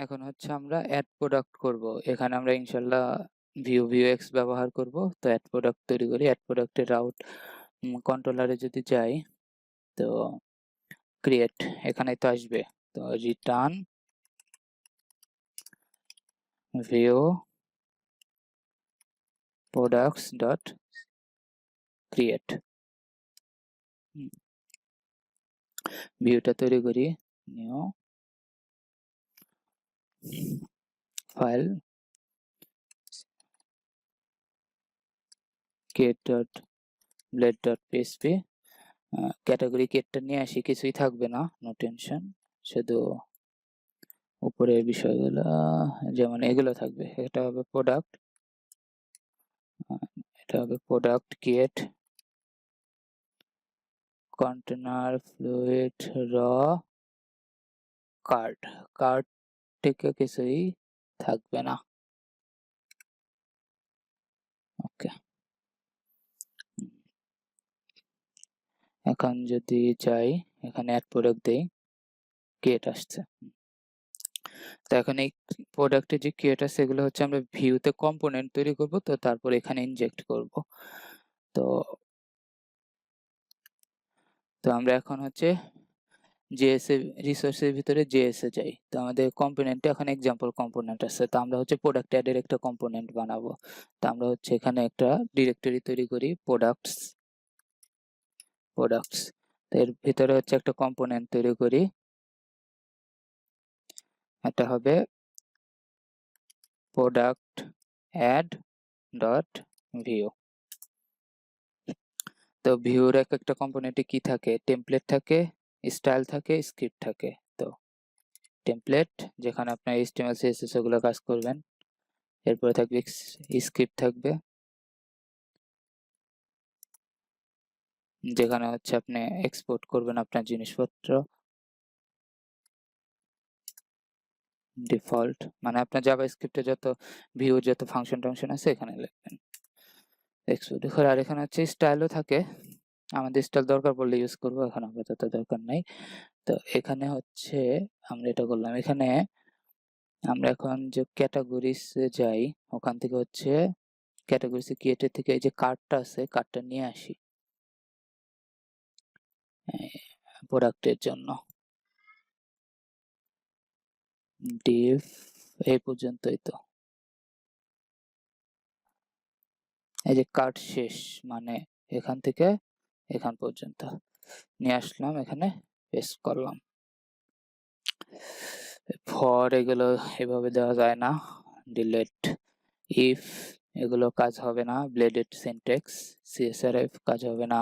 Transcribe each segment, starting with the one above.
এখন হচ্ছে আমরা অ্যাড প্রোডাক্ট করব। এখানে আমরা ইনশাআল্লাহ Vue.js ব্যবহার করব। তো অ্যাড প্রোডাক্ট তৈরি করি। অ্যাড প্রোডাক্টের রাউট কন্ট্রোলারে যদি যাই, তো ক্রিয়েট এখানেই তো আসবে। তো return Vue products dot create। ভিউটা তৈরি করি, নিউ ফাইল get.blade.php। ক্যাটাগরি কেটটা নিয়ে আসি, কিছুই থাকবে না, নো টেনশন, শুধু উপরের বিষয়গুলো যেমন এগুলো থাকবে। এটা হবে প্রোডাক্ট, এটা হবে প্রোডাক্ট গেট কন্টেনার ফ্লুইড র কার্ড। কার্ড থেকে কিছুই থাকবে না। ওকে, এখন যদি চাই এখানে অ্যাড প্রোডাক্ট দেই, ক্রিয়েট আসছে। তো এখন এই প্রোডাক্টে যে ক্রিয়েট আছে এগুলো হচ্ছে আমরা ভিউতে কম্পোনেন্ট তৈরি করব, তো তারপর এখানে ইনজেক্ট করব। তো আমরা এখন হচ্ছে জেএস এ রিসোর্সের ভিতরে জেএস এ যাই। তো আমাদের কম্পোনেন্টে এখন এক্সাম্পল কম্পোনেন্ট আছে। তো আমরা হচ্ছে প্রোডাক্ট অ্যাডের একটা কম্পোনেন্ট বানাবো। তো আমরা হচ্ছে এখানে একটা ডিরেক্টরি তৈরি করি, প্রোডাক্টস। তো এর ভিতরে হচ্ছে একটা কম্পোনেন্ট তৈরি করি, এটা হবে প্রোডাক্ট অ্যাড ডট ভিউ। তো ভিউর এক একটা কম্পোনেন্টে কি থাকে, টেমপ্লেট থাকে, স্টাইল থাকে, স্ক্রিপ্ট থাকে। তো টেমপ্লেট যেখানে আপনার HTML CSS ওগুলো কাজ করবেন, এরপরে থাকবে স্ক্রিপ্ট থাকবে যেখানে হচ্ছে আপনি এক্সপোর্ট করবেন আপনার জিনিসপত্র, ডিফল্ট মানে আপনার জাভাস্ক্রিপ্টে যত ভিউ যত ফাংশন টাংশন আছে এখানে লিখবেন এক্সপোর্ট করে। আর এখানে হচ্ছে স্টাইলও থাকে, আমাদের স্টাইল দরকার পড়লে ইউজ করবো, এখন আপাতত দরকার নাই। তো এখানে হচ্ছে আমরা এটা করলাম, এখানে আমরা এখন যে ক্যাটাগরিজ যাই, ওখান থেকে হচ্ছে ক্যাটাগরিজ ক্রিয়েটের থেকে এই যে কার্ডটা আছে, কার্ডটা নিয়ে আসি প্রোডাক্টের জন্য। ডিভ এই পর্যন্তই। তো এই যে কার্ড শেষ মানে এখান থেকে এখান পর্যন্ত নিয়ে আসলাম, এখানে পেস্ট করলাম। ফর এগুলো এভাবে দেওয়া যায় না, ডিলেট ইফ এগুলো কাজ হবে না, ব্লেডেড সিনট্যাক্স CSRF কাজ হবে না,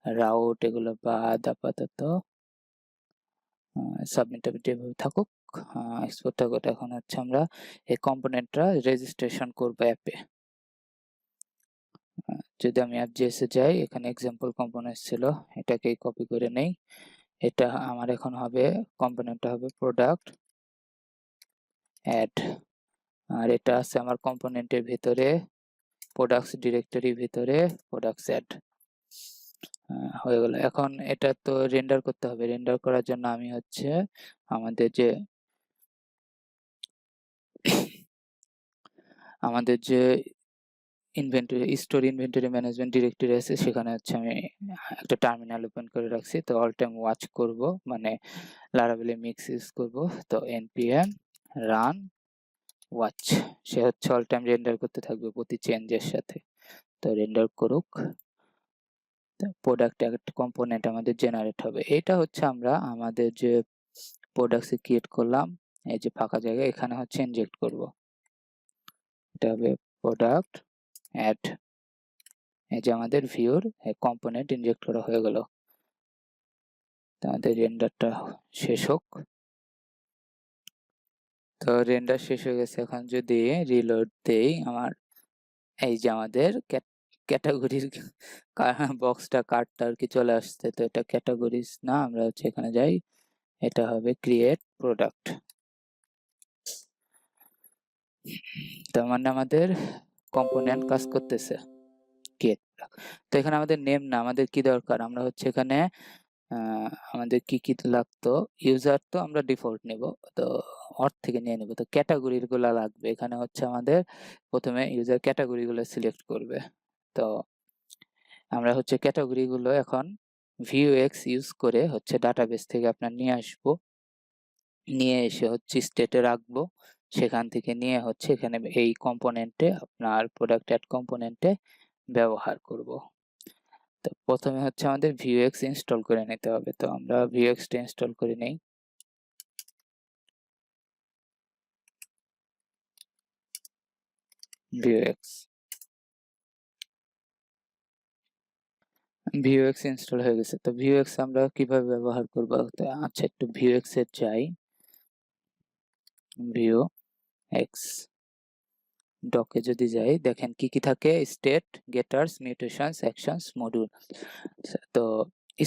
রাউট এগুলো বাদ আপাতত, সাবমিট এভাবে থাকুক, এক্সপোর্ট থাকুক। এখন হচ্ছে আমরা এই কম্পোনেন্টটা রেজিস্ট্রেশন করব অ্যাপে। যদি আমি অ্যাপ.js এ যাই, এখানে এক্সাম্পল কম্পোনেন্ট ছিল, এটাকে কপি করে নেই। এটা আমার এখন হবে কম্পোনেন্টটা হবে প্রোডাক্ট অ্যাড, আর এটা আছে আমার কম্পোনেন্টের ভিতরে প্রোডাক্টস ডিরেক্টরির ভিতরে প্রোডাক্টস অ্যাড। হয়ে গেল। এখন এটা তো রেন্ডার করতে হবে, রেন্ডার করার জন্য আমি হচ্ছে আমাদের যে inventory store inventory management directory আছে, সেখানে হচ্ছে আমি একটা টার্মিনাল ওপেন করে রাখছি। তো অল টাইম ওয়াচ করব মানে লারাভেলে মিক্স ইউজ করব। তো npm রান ওয়াচ, সে হচ্ছে অল টাইম রেন্ডার করতে থাকবে প্রতি চেঞ্জের সাথে। তো রেন্ডার করুক, প্রোডাক্ট একটা কম্পোনেন্ট আমাদের জেনারেট হবে। এটা হচ্ছে আমরা আমাদের যে প্রোডাক্টস ক্রিয়েট করলাম, এই যে ফাঁকা জায়গা এখানে হচ্ছে ইনজেক্ট করব। এটা হবে প্রোডাক্ট অ্যাড, এই যে আমাদের ভিউর কম্পোনেন্ট ইনজেক্ট করা হয়ে গেল। আমাদের রেন্ডারটা শেষ হোক। তো রেন্ডার শেষ হয়ে গেছে। এখন যদি রিলোড দেই, আমার এই যে আমাদের ক্যাটাগরির বক্সটা কার্ডটা আর কি চলে আসছে। তো এটা ক্যাটাগরিজ না, আমরা হচ্ছে এখানে যাই, এটা হবে ক্রিয়েট প্রোডাক্ট। তার মানে আমাদের কম্পোনেন্ট কাজ করতেছে ক্রিয়েট। তো এখানে আমাদের নেম না, আমাদের কি দরকার, আমরা হচ্ছে এখানে আমাদের কি কি লাগতো, ইউজার তো আমরা ডিফল্ট নেব, তো অর্থ থেকে নিয়ে নেব। তো ক্যাটাগরির গুলা লাগবে, এখানে হচ্ছে আমাদের প্রথমে ইউজার ক্যাটাগরি গুলো সিলেক্ট করবে। তো আমরা হচ্ছে ক্যাটাগরি গুলো এখন ভিউএক্স ইউজ করে হচ্ছে ডাটাবেস থেকে আপনার নিয়ে আসবো, নিয়ে এসে হচ্ছে স্টেটে রাখবো, সেখান থেকে নিয়ে হচ্ছে এখানে এই কম্পোনেন্টে আপনার প্রোডাক্ট অ্যাড কম্পোনেন্টে ব্যবহার করব। তো প্রথমে হচ্ছে আমাদের ভিউএক্স ইনস্টল করে নিতে হবে, তো আমরা ভিউএক্সটা ইনস্টল করে নেই। ভিউএক্স ভিউএক্স ইনস্টল হয়ে গেছে। তো ভিউএক্স আমরা কিভাবে ব্যবহার করব? তো আচ্ছা, একটু ভিউএক্স এর যাই, ভিউএক্স ডকে যদি যাই, দেখেন কি কি থাকে, state, getters, mutations, actions, module. তো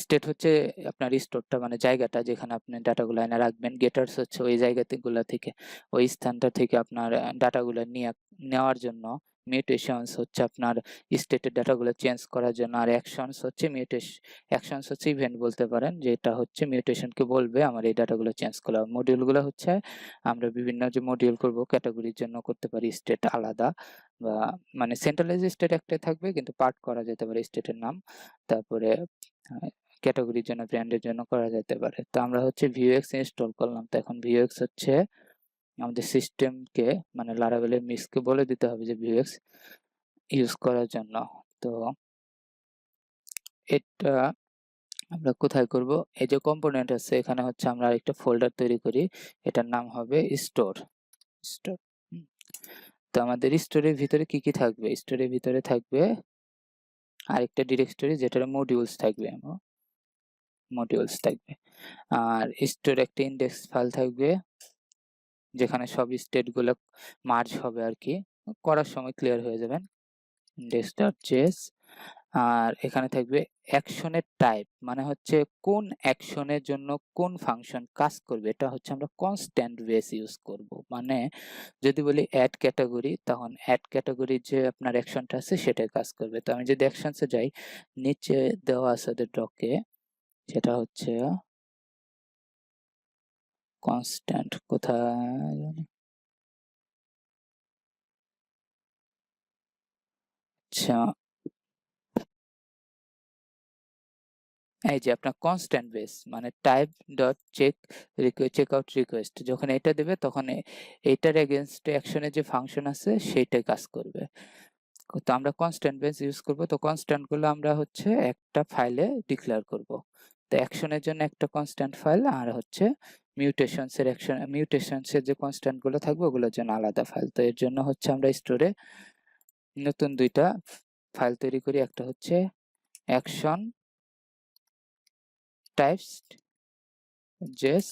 স্টেট হচ্ছে আপনার স্টোরটা, মানে জায়গাটা যেখানে আপনি ডাটাগুলো এনে রাখবেন। গেটার্স হচ্ছে ওই জায়গাতে গুলা থেকে, ওই স্থানটা থেকে আপনার ডাটাগুলো নেওয়ার জন্য। মিউটেশনস হচ্ছে আপনার স্টেটের ডাটাগুলো চেঞ্জ করার জন্য। আর অ্যাকশনস হচ্ছে অ্যাকশনস হচ্ছে ইভেন্ট বলতে পারেন, যেটা হচ্ছে মিউটেশনকে বলবে আমার এই ডাটাগুলো চেঞ্জ করা। মডিউলগুলো হচ্ছে আমরা বিভিন্ন যে মডিউল করব ক্যাটাগরির জন্য করতে পারি স্টেট আলাদা, বা মানে সেন্ট্রালাইজ স্টেট একটাই থাকবে, কিন্তু পার্ট করা যেতে পারে স্টেটের নাম। তারপরে ক্যাটাগরির জন্য, ব্র্যান্ডের জন্য করা যেতে পারে। তো আমরা হচ্ছে ভিউএক্স ইনস্টল করলাম। তো এখন ভিউএক্স হচ্ছে আমাদের সিস্টেমকে, মানে লারাভেলের মিক্সকে বলে দিতে হবে যে ভিউএক্স ইউজ করার জন্য। তো এটা আমরা কোথায় করব? এই যে কম্পোনেন্ট আছে এখানে হচ্ছে আমরা আরেকটা ফোল্ডার তৈরি করি, এটার নাম হবে স্টোর। স্টোর তো আমাদের স্টোরের ভিতরে কি কি থাকবে? স্টোরের ভিতরে থাকবে আরেকটা ডিরেক্টরি যেটার মডিউলস থাকবে, আর স্টোর একটা ইন্ডেক্স ফাইল থাকবে যেখানে সব স্টেট গুলো মার্জ হবে আর কি, করার সময় ক্লিয়ার হয়ে যাবেন। index.js। আর এখানে থাকবে অ্যাকশনের টাইপ, মানে হচ্ছে কোন অ্যাকশনের জন্য কোন ফাংশন কাজ করবে, এটা হচ্ছে আমরা কনস্ট্যান্ট বেস ইউজ করব। মানে যদি বলি অ্যাড ক্যাটাগরি, তখন অ্যাড ক্যাটাগরির যে আপনার অ্যাকশনটা আছে সেটাই কাজ করবে। তো আমি যদি অ্যাকশনসে যাই, নিচে দেওয়া আছে ওদের ডকে, সেটা হচ্ছে কনস্ট্যান্ট, কোথায় জানি, আচ্ছা এই যে আপনার কনস্ট্যান্ট বেস, মানে type dot check out request, যখন এটা দেবে তখন এইটার এগেইনস্টে অ্যাকশনের যে ফাংশন আছে সেইটাই কাজ করবে। তো আমরা কনস্ট্যান্ট বেস ইউজ করব। তো কনস্ট্যান্ট গুলো আমরা হচ্ছে একটা ফাইলে ডিক্লেয়ার করব। তো অ্যাকশনের জন্য একটা কনস্ট্যান্ট ফাইল, আর হচ্ছে মিউটেশনস এর যে কনস্ট্যান্ট গুলো থাকবে ওগুলোর জন্য আলাদা ফাইল। তো এর জন্য হচ্ছে আমরা স্টোরে নতুন দুইটা ফাইল তৈরি করি, একটা হচ্ছে অ্যাকশন টাইপস জেস,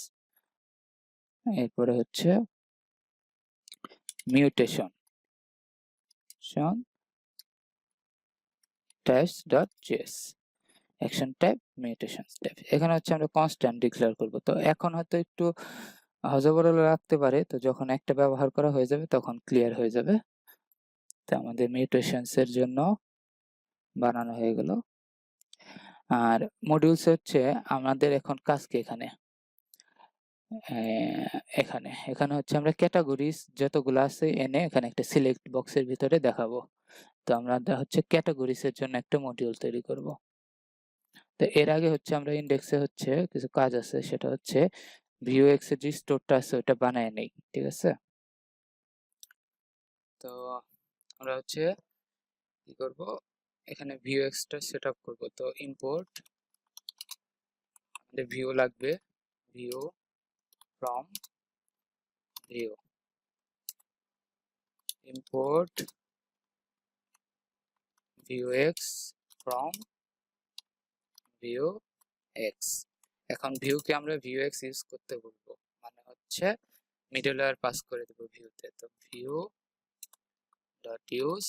এরপরে হচ্ছে mutation types dot JS, action type mutation type. এখানে হচ্ছে আমরা কনস্ট্যান্ট ডিক্লেয়ার করব। তো এখন হয়তো একটু হজবরল লাগতে পারে, তো যখন একটা ব্যবহার করা হয়ে যাবে তখন ক্লিয়ার হয়ে যাবে। তো আমাদের মিউটেশনস এর জন্য বানানো হয়ে গেল। আর মডিউলস হচ্ছে আমাদের এখন কাজ কি এখানে, এখানে হচ্ছে আমরা ক্যাটাগরিজ যতগুলো আছে এনে এখানে একটা সিলেক্ট বক্সের ভিতরে দেখাবো। তো আমরা হচ্ছে ক্যাটাগরিজ এর জন্য একটা মডিউল তৈরি করব। তো এর আগে হচ্ছে আমরা ইন্ডেক্সে হচ্ছে কিছু কাজ আছে, সেটা হচ্ছে ভিউএক্স এর যে স্টোরটা আছে ওটা বানায় নেই, ঠিক আছে? তো আমরা হচ্ছে কি করব, এখানে ভিউএক্স টা সেটআপ করব। তো ইম্পোর্ট, আমাদের ভিউ লাগবে, Vue from Vue, import Vuex from Vuex. এখন ভিউকে আমরা ভিউএক্স ইউজ করতে বলবো, মানে হচ্ছে মিডল লেয়ার পাস করে দেব ভিউতে। তো ভিউ ডট ইউজ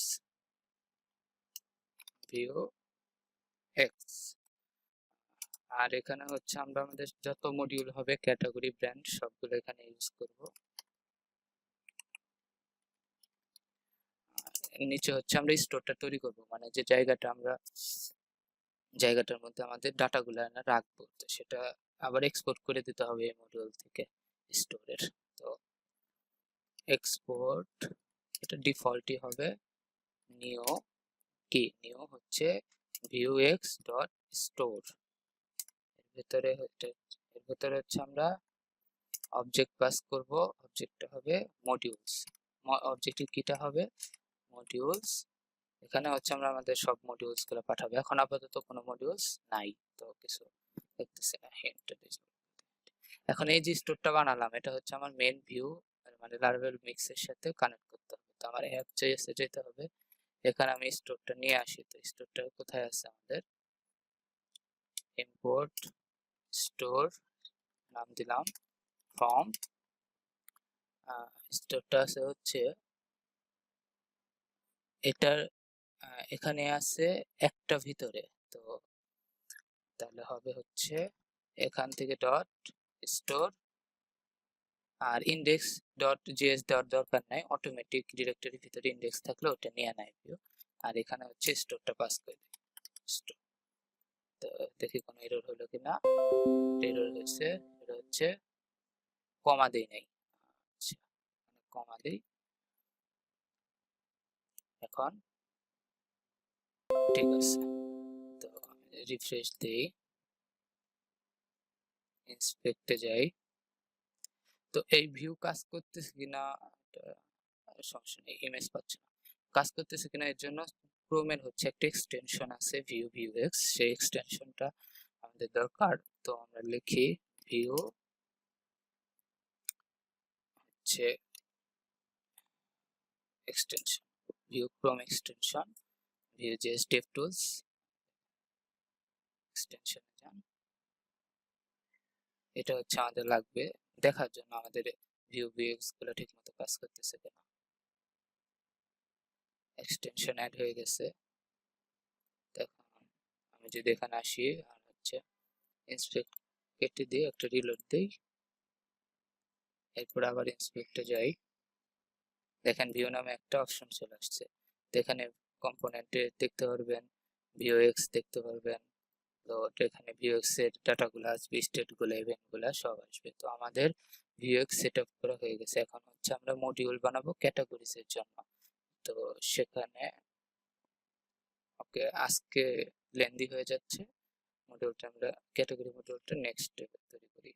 ভিউএক্স। আর এখানে হচ্ছে আমরা আমাদের যত মডিউল হবে ক্যাটাগরি ব্র্যান্ড সবগুলো এখানে ইউজ করব। নিচে হচ্ছে আমরা স্টোরটা তৈরি করব, মানে যে জায়গাটা আমরা জায়গাটার মধ্যে আমাদের ডাটাগুলো রাখবো, তো সেটা আবার এক্সপোর্ট করে দিতে হবে এই মডিউল থেকে স্টোরের। তো এক্সপোর্ট, এটা ডিফল্টই হবে নিউ, কি নিউ হচ্ছে vuex ডট স্টোর। এর ভেতরে হচ্ছে আমরা অবজেক্ট পাস করব, অবজেক্টটা হবে মডিউলস, অবজেক্টের কিটা হবে মডিউলস। এখানে হচ্ছে আমরা আমাদের সব মডিউলস গুলো পাঠাবো। এখন আপাতত কোনো মডিউলস নাই, তো কিছু দেখতেছি না। এখন এই যে স্টোরটা বানালাম, এটা হচ্ছে আমার মেইন ভিউ, মানে লারাভেল মিক্সের সাথে কানেক্ট করতে হবে। তো আমার অ্যাপ জেএসে যেতে হবে, এখানে আমি স্টোরটা নিয়ে আসি। তো স্টোরটা কোথায় আছে আমাদের, ইম্পোর্ট স্টোর, নাম দিলাম ফ্রম, স্টোরটা আছে হচ্ছে এটার এখানে আছে একটা ভিতরে। তো তাহলে হবে হচ্ছে এখান থেকে ডট স্টোর, আর ইন্ডেক্স ডট জেএস দেওয়ার দরকার নাই, অটোমেটিক ডিরেক্টরির ভিতরে ইন্ডেক্স থাকলে ওটা নিয়ে নেয় ভিউ। আর এখানে হচ্ছে স্টোরটা পাস করে দিই স্টোর। তো দেখি কোনো এরর হলো কিনা, এরর হয়েছে, এটা হচ্ছে কমা দেই নাই। আচ্ছা, কমা দেই, এখন ঠিক আছে। তো রিফ্রেশ দেই, ইন্সপেক্টে যাই। তো এই ভিউ কাজ করতেছে কিনা, সমস্যা নেই, ইমেজ পাচ্ছে না, কাজ করতেছে কিনা এর জন্য ক্রোমের হচ্ছে একটা এক্সটেনশন আছে vuex, সেই এক্সটেনশনটা আমাদের দরকার। তো আমরা লিখি ভিউ হচ্ছে extension, view Chrome extension, Vue.js DevTools এক্সটেনশনে যান। এটা হচ্ছে আমাদের লাগবে দেখার জন্য আমাদের vuex গুলো ঠিকমতো কাজ করতেছে কিনা। এক্সটেনশন অ্যাড হয়ে গেছে। দেখুন আমি যদি এখানে আসি আর হচ্ছে ইন্সপেক্ট কেটে দিয়ে একটা রিলোড দিই, এরপর আবার ইন্সপেক্টে যাই, দেখেন ভিউ নামে একটা অপশন চলে আসছে। তো এখানে কম্পোনেন্টে দেখতে পারবেন, vuex দেখতে পারবেন। তো এখানে vuex এর ডাটাগুলো আসবে, স্টেটগুলো, ইভেন্টগুলো সব আসবে। তো আমাদের vuex সেটআপ করা হয়ে গেছে। এখন হচ্ছে আমরা মডিউল বানাবো ক্যাটাগরিজ এর জন্য। তো সেখানে ওকে, আজকে লেন্দি হয়ে যাচ্ছে, মডিউলটা আমরা ক্যাটাগরি মডিউলটা নেক্সট তৈরি করি।